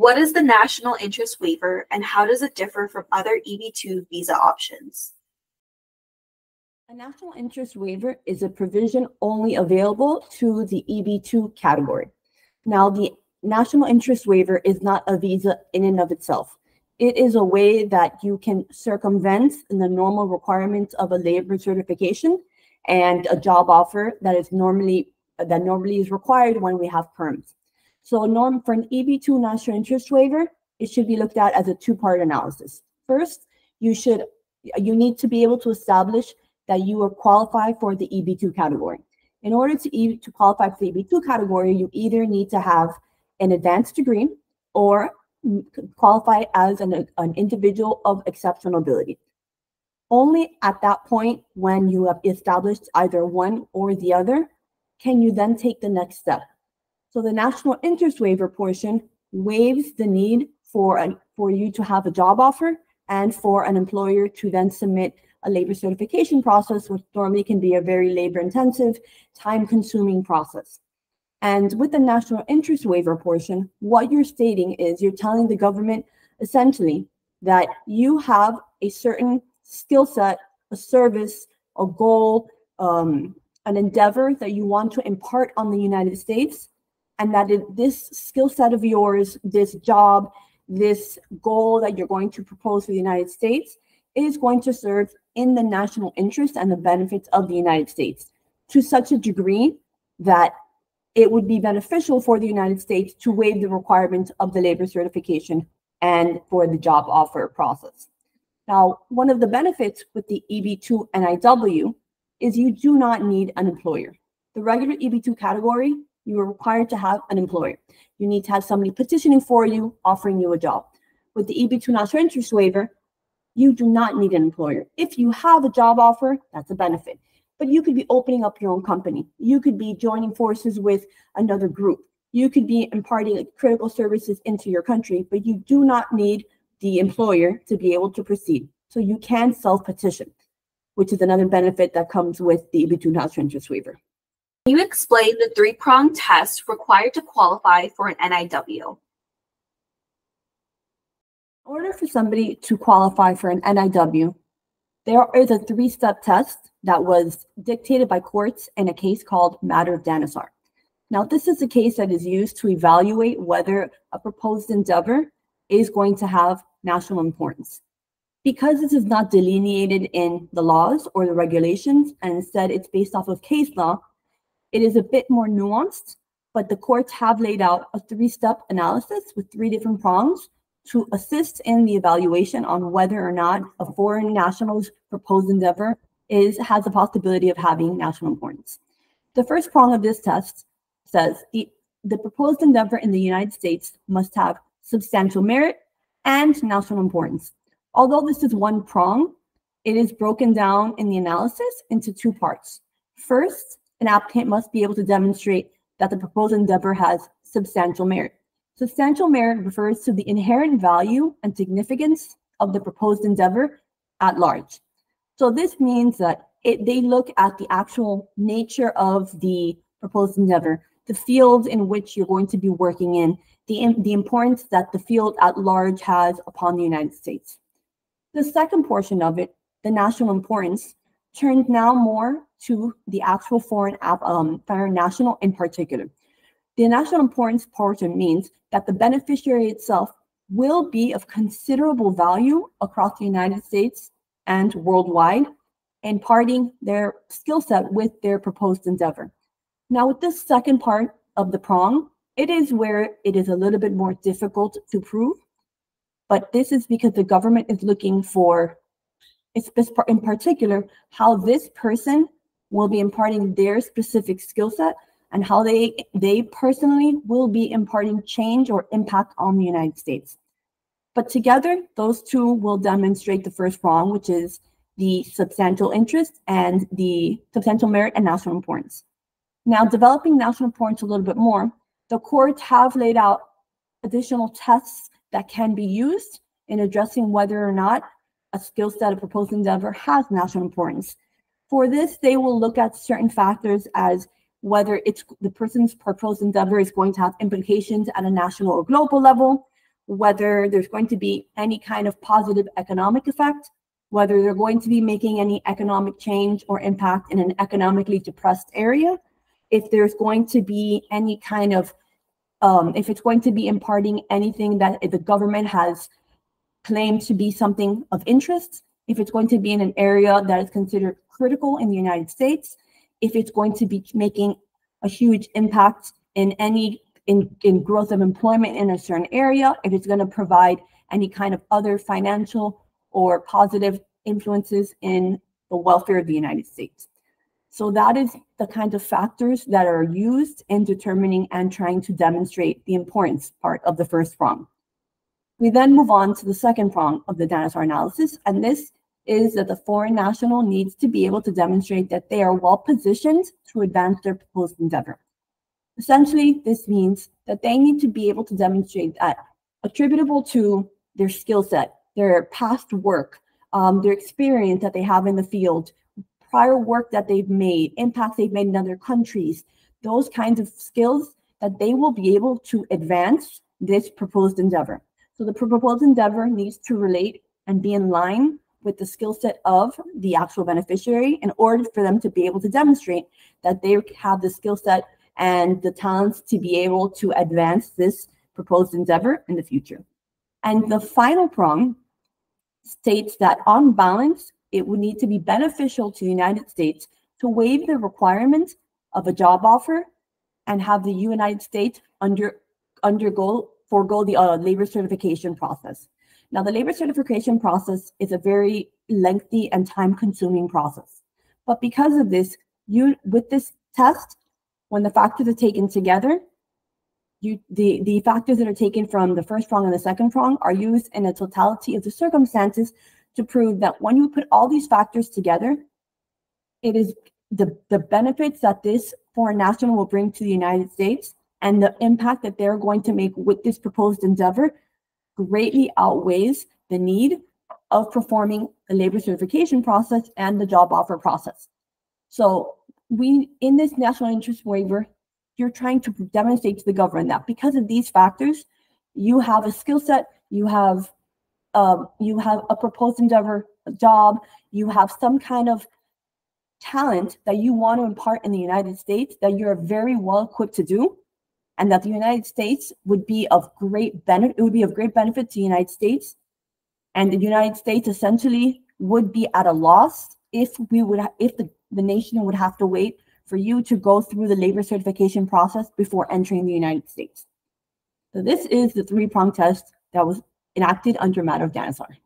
What is the National Interest Waiver and how does it differ from other EB-2 visa options? A national interest waiver is a provision only available to the EB-2 category. Now, the national interest waiver is not a visa in and of itself. It is a way that you can circumvent the normal requirements of a labor certification and a job offer that normally is required when we have perms. So for an EB-2 national interest waiver, it should be looked at as a two-part analysis. First, you need to be able to establish that you are qualified for the EB-2 category. In order to qualify for the EB-2 category, you either need to have an advanced degree or qualify as an individual of exceptional ability. Only at that point, when you have established either one or the other, can you then take the next step. So the national interest waiver portion waives the need for you to have a job offer and for an employer to then submit a labor certification process, which normally can be a very labor-intensive, time-consuming process. And with the national interest waiver portion, what you're stating is you're telling the government essentially that you have a certain skill set, a service, a goal, an endeavor that you want to impart on the United States, and that this skill set of yours, this job, this goal that you're going to propose for the United States is going to serve in the national interest and the benefits of the United States to such a degree that it would be beneficial for the United States to waive the requirements of the labor certification and for the job offer process. Now, one of the benefits with the EB-2 NIW is you do not need an employer. The regular EB-2 category, you are required to have an employer. You need to have somebody petitioning for you, offering you a job. With the EB-2 national interest waiver, you do not need an employer. If you have a job offer, that's a benefit. But you could be opening up your own company. You could be joining forces with another group. You could be imparting critical services into your country, but you do not need the employer to be able to proceed. So you can self-petition, which is another benefit that comes with the EB-2 national interest waiver. Can you explain the three-prong test required to qualify for an NIW? In order for somebody to qualify for an NIW, there is a three-step test that was dictated by courts in a case called Matter of Danossar. Now, this is a case that is used to evaluate whether a proposed endeavor is going to have national importance. Because this is not delineated in the laws or the regulations, and instead it's based off of case law, it is a bit more nuanced, but the courts have laid out a three-step analysis with three different prongs to assist in the evaluation on whether or not a foreign national's proposed endeavor has the possibility of having national importance. The first prong of this test says the proposed endeavor in the United States must have substantial merit and national importance. Although this is one prong, it is broken down in the analysis into two parts. First, an applicant must be able to demonstrate that the proposed endeavor has substantial merit. Substantial merit refers to the inherent value and significance of the proposed endeavor at large. So this means that they look at the actual nature of the proposed endeavor, the field in which you're going to be working in, the importance that the field at large has upon the United States. The second portion of it, the national importance, turns now more to the actual foreign national in particular. The national importance portion means that the beneficiary itself will be of considerable value across the United States and worldwide, imparting their skill set with their proposed endeavor. Now, with this second part of the prong, it is where it is a little bit more difficult to prove, but this is because the government is looking for, in particular, how this person will be imparting their specific skill set and how they personally will be imparting change or impact on the United States. But together, those two will demonstrate the first prong, which is the substantial interest and the substantial merit and national importance. Now, developing national importance a little bit more, the courts have laid out additional tests that can be used in addressing whether or not a skill set of proposed endeavor has national importance. For this, they will look at certain factors as whether the person's proposed endeavor is going to have implications at a national or global level, whether there's going to be any kind of positive economic effect, whether they're going to be making any economic change or impact in an economically depressed area, if there's going to be any kind of, if it's going to be imparting anything that the government has claimed to be something of interest, if it's going to be in an area that is considered critical in the United States, if it's going to be making a huge impact in any in growth of employment in a certain area, if it's going to provide any kind of other financial or positive influences in the welfare of the United States. So that is the kind of factors that are used in determining and trying to demonstrate the importance part of the first prong. We then move on to the second prong of the Danosaur analysis, and this is that the foreign national needs to be able to demonstrate that they are well positioned to advance their proposed endeavor. Essentially, this means that they need to be able to demonstrate that attributable to their skill set, their past work, their experience that they have in the field, prior work that they've made, impacts they've made in other countries, those kinds of skills that they will be able to advance this proposed endeavor. So the proposed endeavor needs to relate and be in line with the skill set of the actual beneficiary in order for them to be able to demonstrate that they have the skill set and the talents to be able to advance this proposed endeavor in the future. And the final prong states that on balance, it would need to be beneficial to the United States to waive the requirement of a job offer and have the United States forego the labor certification process. Now, the labor certification process is a very lengthy and time-consuming process. But because of this, with this test, when the factors are taken together, the factors that are taken from the first prong and the second prong are used in a totality of the circumstances to prove that when you put all these factors together, it is the benefits that this foreign national will bring to the United States and the impact that they're going to make with this proposed endeavor greatly outweighs the need of performing the labor certification process and the job offer process. So in this national interest waiver, you're trying to demonstrate to the government that because of these factors, you have a skill set, you have a proposed endeavor, a job, you have some kind of talent that you want to impart in the United States that you're very well equipped to do, and that the United States would be of great benefit. It would be of great benefit to the United States, and the United States essentially would be at a loss if the nation would have to wait for you to go through the labor certification process before entering the United States. So this is the three-prong test that was enacted under matter of Danosaur.